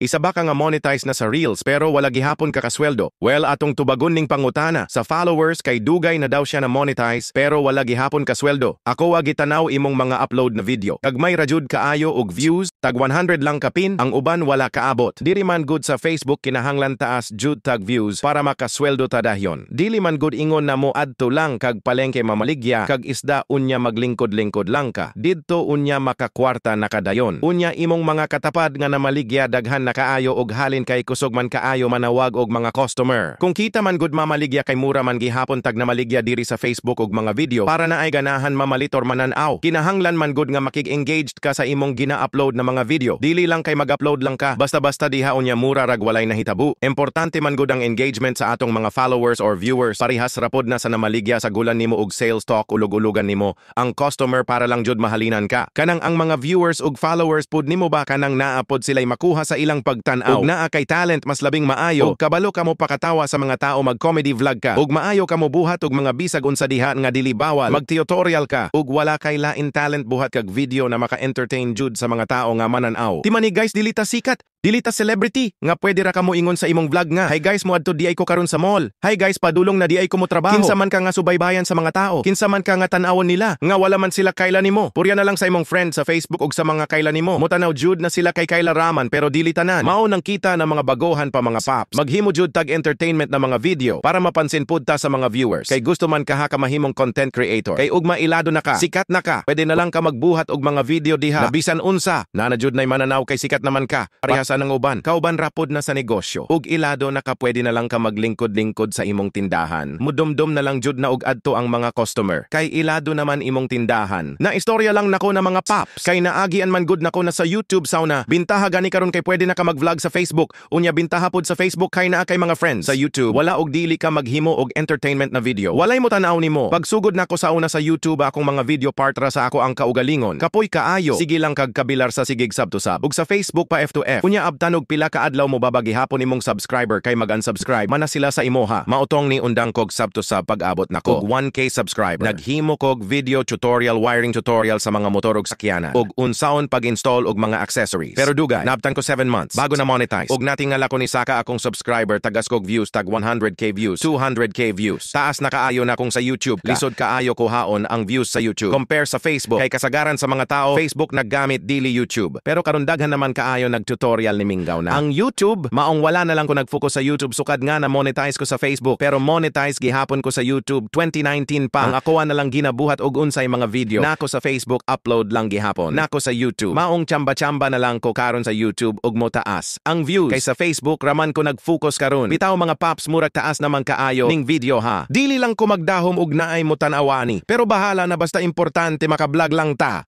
Isa ba ka nga monetize na sa Reels pero wala gihapon ka kasweldo? Well, atong tubagon ning pangutana sa followers kay dugay na daw siya na monetize pero wala gihapon kasweldo. Ako wa gitanaw imong mga upload na video. Kag may rajud kaayo og views, tag 100 lang kapin, ang uban wala kaabot. Dili man good sa Facebook kinahanglan taas jud tag views para makasweldo ta dahyon. Dili man good ingon na mo adto lang kag palengke mamaligya kag isda unya maglingkod-lingkod lang ka. Didto unya makakwarta nakadayon. Unya imong mga katapad nga namaligya daghan na kaayo og halin kay kusog man kaayo manawag og mga customer. Kung kita man good mamaligya kay mura man gihapon tag namaligya diri sa Facebook og mga video para na ay ganahan mamalitor manan-aw. Kinahanglan man good nga makig-engaged ka sa imong gina-upload na mga video. Dili lang kay mag-upload lang ka basta-basta diha unya mura rag walay nahitabo. Importante man good ang engagement sa atong mga followers or viewers. Parihas rapod na sa namaligya sa gulan nimo og sales talk ulog-ulugan nimo. Ang customer para lang jud mahalinan ka. Kanang ang mga viewers og followers pud nimo ba kanang naapod sila'y makuha sa ilang pagtan-aw ug naa kay talent mas labing maayo ug kabalo kamo pakatawa sa mga tao mag-comedy vlog ka ug maayo kamo buhat og mga bisag unsa diha nga dili bawal mag-tutorial ka ug wala kay lain talent buhat kag video na maka-entertain jud sa mga tao nga manan-aw. Ti man ni guys dili ta sikat, dili ta celebrity nga pwede ra kamo ingon sa imong vlog nga, "Hi guys, moadto di ay ko karon sa mall. Hi guys, padulong na di ay ko mo trabaho." Kinsa man ka nga subaybayan sa mga tao, kinsa man ka nga tan-awon nila nga wala man sila kayla nimo. Purya na lang sa imong friend sa Facebook ug sa mga kayla nimo. Mutanaw jud na sila kay Kayla Raman pero dili tanan. Mao nang kita na mga bagohan pa mga paps. Maghimo jud tag entertainment na mga video para mapansin pud ta sa mga viewers. Kay gusto man ka mahimong content creator. Kay ug mailado na ka, sikat na ka, pwede na lang ka magbuhat og mga video diha. Nabisan unsa, na jud nay mananaw kay sikat naman ka. Parehasa ng uban. Kauban rapod na sa negosyo. Ug ilado na ka pwede na lang ka maglingkod-lingkod sa imong tindahan. Mudumdum na lang jud na og adto ang mga customer. Kay ilado naman imong tindahan. Na istorya lang nako na mga paps. Kay naagian man good nako na sa YouTube sauna. Bintaha gani karon kay pwede na ka mag-vlog sa Facebook. Unya bintaha pod sa Facebook kay naa kay mga friends. Sa YouTube wala og dili ka maghimo og entertainment na video. Walay mo tan-aw nimo. Pagsugod nako sa una sa YouTube akong mga video part ra sa ako ang kaugalingon. Kapoy kaayo. Sige lang kag kabilar sa sigig sub to sub. Ug sa Facebook pa F2F. Unya abtan og pila ka adlaw mo babagi hapon imong subscriber kay mag-unsubscribe man na sila sa imoha. Mautong ni undang kog sub to sub pag-abot nako. Og 1K subscriber. Naghimo kog video tutorial, wiring tutorial sa mga motor ug sakyanan. Og unsaon pag-install og mga accessories. Pero dugay, naabtan ko 7 months bago na monetize. Og natingala ko ni Saka akong subscriber tagas kog views tag 100k views, 200k views. Taas na kaayo na kung sa YouTube ka. Lisod kaayo ko haon ang views sa YouTube. Compare sa Facebook kay kasagaran sa mga tao Facebook naggamit dili YouTube. Pero karon daghan naman kaayo nag-tutorial ni Mingaw na. Ang YouTube, maong wala na lang ko nag-focus sa YouTube sukad nga na monetize ko sa Facebook. Pero monetize gihapon ko sa YouTube 2019 pa. Ang ako na lang ginabuhat og unsay mga video. Nako sa Facebook upload lang gihapon. Nako sa YouTube. Maong chamba-chamba na lang ko karon sa YouTube og mo taas ang views. Kay sa Facebook raman ko nag-focus karon. Bitaw mga paps murag taas naman kaayo ning video ha. Dili lang ko magdahom og naay mo tan-awani. Pero bahala na basta importante maka-vlog lang ta.